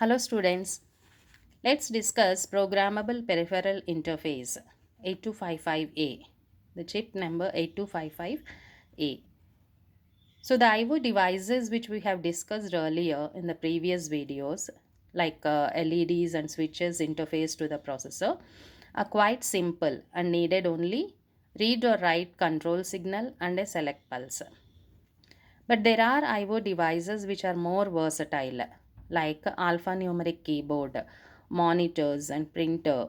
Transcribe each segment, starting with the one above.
Hello students, let's discuss Programmable Peripheral Interface 8255A, the chip number 8255A. So the IO devices which we have discussed earlier in the previous videos like LEDs and switches interface to the processor are quite simple and needed only read or write control signal and a select pulse. But there are IO devices which are more versatile, like alphanumeric keyboard, monitors, and printer.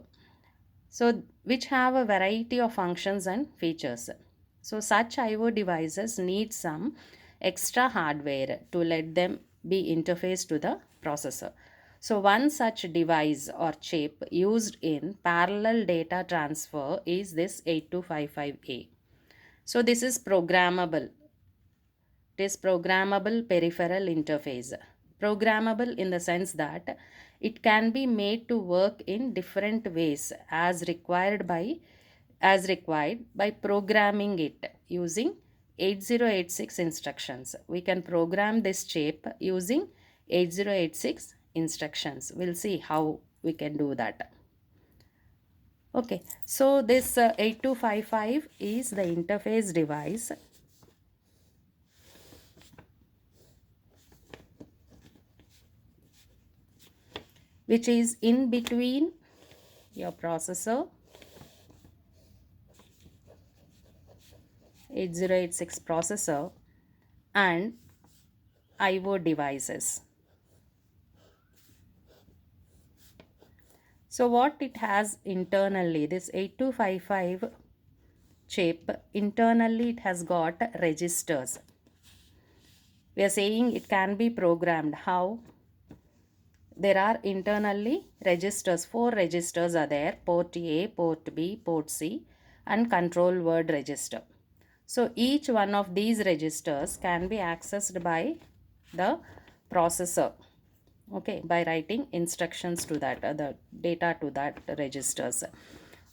So, which have a variety of functions and features. So, such IO devices need some extra hardware to let them be interfaced to the processor. So, one such device or chip used in parallel data transfer is this 8255A. So, this is programmable. It is programmable peripheral interface. Programmable in the sense that it can be made to work in different ways as required by programming it using 8086 instructions. We can program this chip using 8086 instructions. We'll see how we can do that. Okay, so this 8255 is the interface device which is in between your processor 8086 processor and IO devices. So what it has internally, this 8255 chip, internally it has got registers. We are saying it can be programmed. How? There are internally registers, 4 registers are there, port A, port B, port C, and control word register. So each one of these registers can be accessed by the processor, okay, by writing instructions to that, the data to that registers.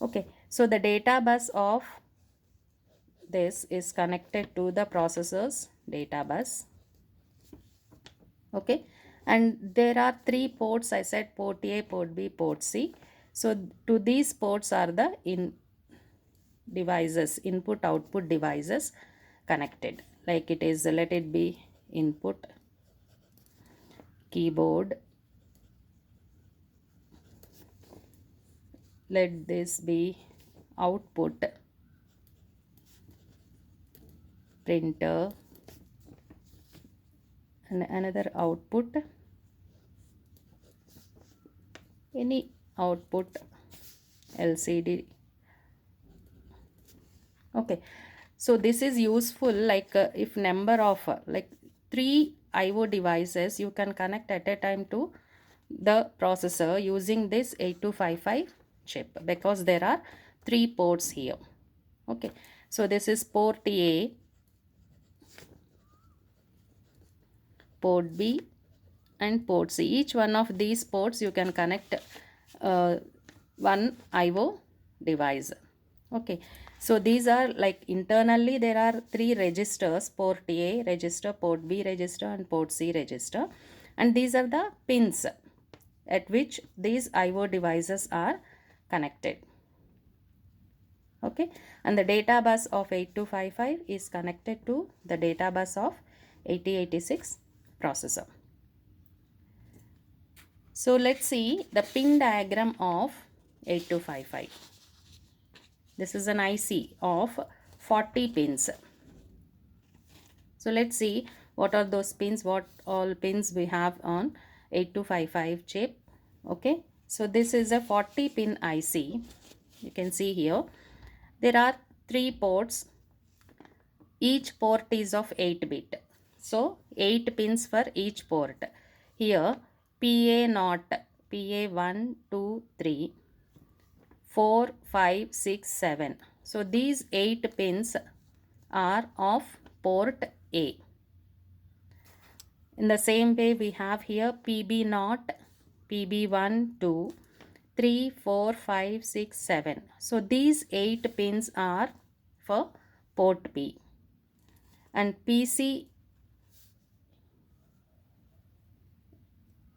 Okay, so the data bus of this is connected to the processor's data bus. Okay, and there are 3 ports. I said port A, port B, port C. So to these ports are the devices, input output devices connected, like it is, let it be input, keyboard, let this be output, printer, and another output, any output, LCD. Okay, so this is useful, like if number of like 3 IO devices you can connect at a time to the processor using this 8255 chip, because there are 3 ports here. Okay, so this is port A, port B, and port C. Each one of these ports you can connect uh, one IO device. Okay, so these are like internally there are 3 registers, port A register, port B register, and port C register, and these are the pins at which these IO devices are connected. Okay, and the data bus of 8255 is connected to the data bus of 8086 processor. So let's see the pin diagram of 8255. This is an IC of 40 pins. So let's see what are those pins, what all pins we have on 8255 chip. Okay, so this is a 40 pin IC. You can see here there are 3 ports. Each port is of 8 bit. So 8 pins for each port. Here PA not, PA 1, 2, 3, 4, 5, 6, 7. So these 8 pins are of port A. In the same way we have here PB not, PB 1, 2, 3, 4, 5, 6, 7. So these 8 pins are for port B. And PC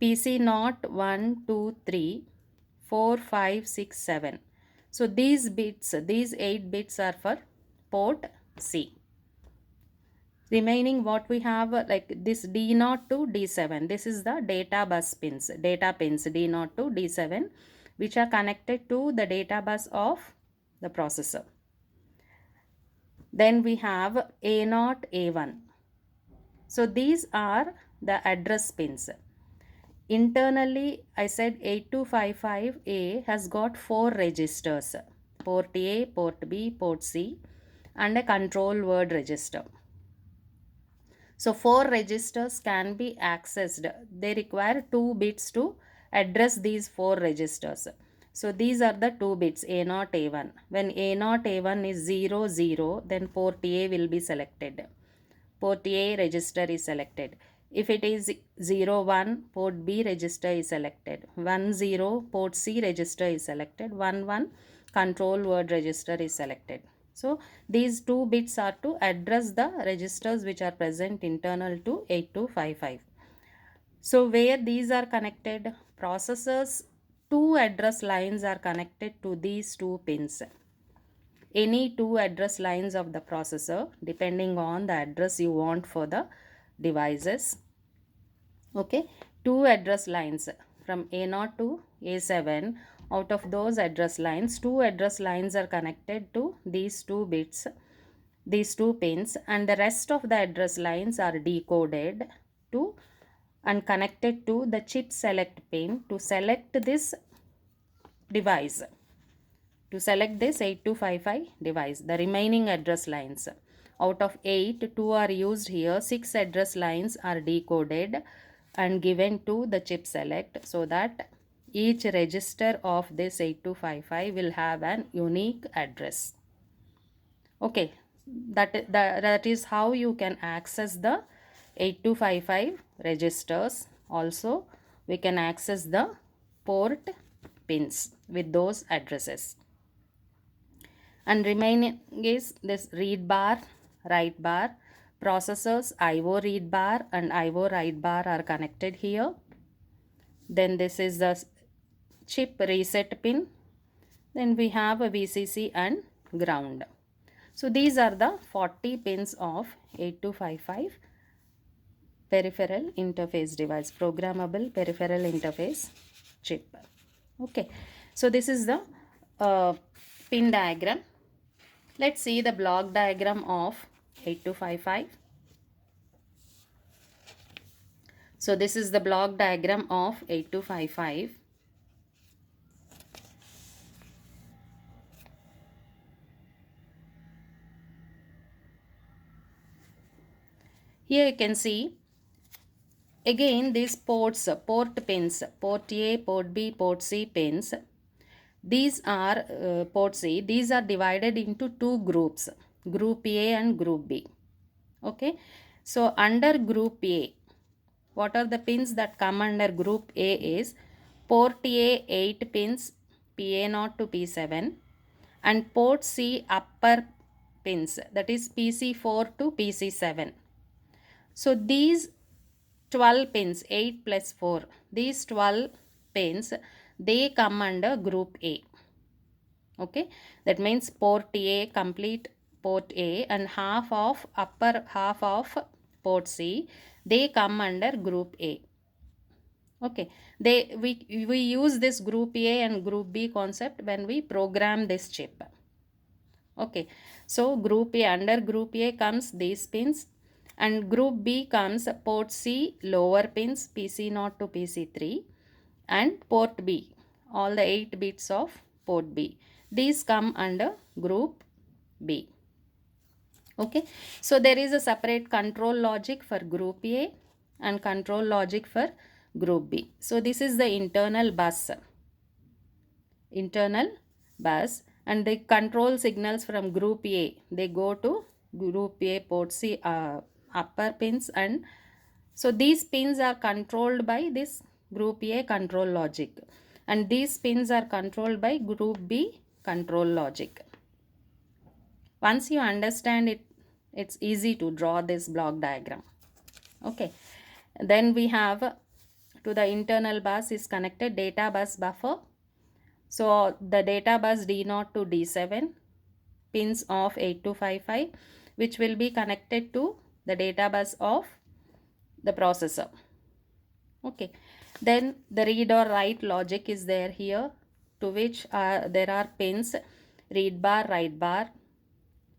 PC not 1, 2, 3, 4, 5, 6, 7. So these bits, these 8 bits are for port C. Remaining what we have like this D0 to D7. This is the data bus pins, data pins D0 to D7, which are connected to the data bus of the processor. Then we have A0, A1. So these are the address pins. Internally, I said 8255A has got 4 registers, port A, port B, port C, and a control word register. So 4 registers can be accessed. They require 2 bits to address these 4 registers. So these are the 2 bits A0, A1. When A0, A1 is 0, 0, then port A will be selected. Port A register is selected. If it is 0, 1, port B register is selected. 1, 0, port C register is selected. 1, 1, control word register is selected. So these 2 bits are to address the registers which are present internal to 8255. So where these are connected, processors 2 address lines are connected to these 2 pins. Any 2 address lines of the processor depending on the address you want for the devices. Okay, 2 address lines from A0 to A7. Out of those address lines, 2 address lines are connected to these 2 bits, these 2 pins, and the rest of the address lines are decoded to and connected to the chip select pin to select this device. To select this 8255 device, the remaining address lines. Out of 8, 2 are used here. 6 address lines are decoded and given to the chip select so that each register of this 8255 will have an unique address. Okay, that is how you can access the 8255 registers. Also, we can access the port pins with those addresses. And remaining is this read bar, write bar. Processors IO read bar and IO write bar are connected here. Then this is the chip reset pin. Then we have a VCC and ground. So these are the 40 pins of 8255 peripheral interface device, programmable peripheral interface chip. Okay, so this is the pin diagram. Let's see the block diagram of 8255. So this is the block diagram of 8255. Here you can see again these ports, port pins, port A, port B, port C pins. These are port C. These are divided into 2 groups, group A and group B. Okay, so under group A, what are the pins that come under group A is port A 8 pins, PA0 to P7, and port C upper pins, that is PC4 to PC7. So these 12 pins, 8 plus 4, these 12 pins, they come under group A. Okay, that means port A, complete port A, and half of upper half of port C, they come under group A. Okay, we use this group A and group B concept when we program this chip. Okay, so group A, under group A comes these pins, and group B comes port C lower pins PC0 to PC3, and port B, all the 8 bits of port B. These come under group B. Okay, so there is a separate control logic for group A and control logic for group B. So this is the internal bus, and the control signals from group A, they go to group A port C upper pins, and so these pins are controlled by this group A control logic, and these pins are controlled by group B control logic. Once you understand it, it's easy to draw this block diagram. Okay, then we have to the internal bus is connected data bus buffer. So the data bus D0 to D7 pins of 8255, which will be connected to the data bus of the processor. Okay, then the read or write logic is there here, to which there are pins read bar, write bar.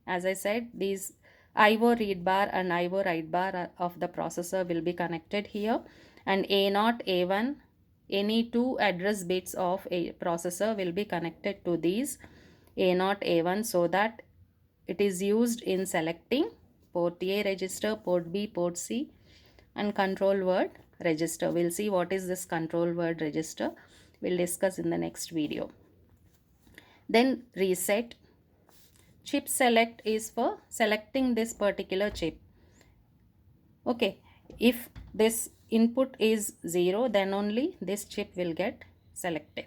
As I said, these IO read bar and IO write bar of the processor will be connected here, and A0, A1, any two address bits of a processor will be connected to these A0, A1, so that it is used in selecting port A register, port B, port C, and control word register. We'll see what is this control word register. We'll discuss in the next video. Then reset. Chip select is for selecting this particular chip. Okay, if this input is 0, then only this chip will get selected.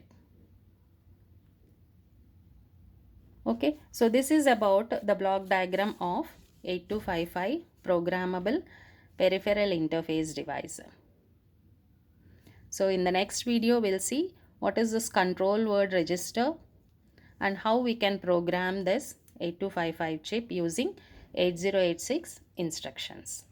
Okay, so this is about the block diagram of 8255 programmable peripheral interface device. So in the next video, we'll see what is this control word register and how we can program this 8255 chip using 8086 instructions.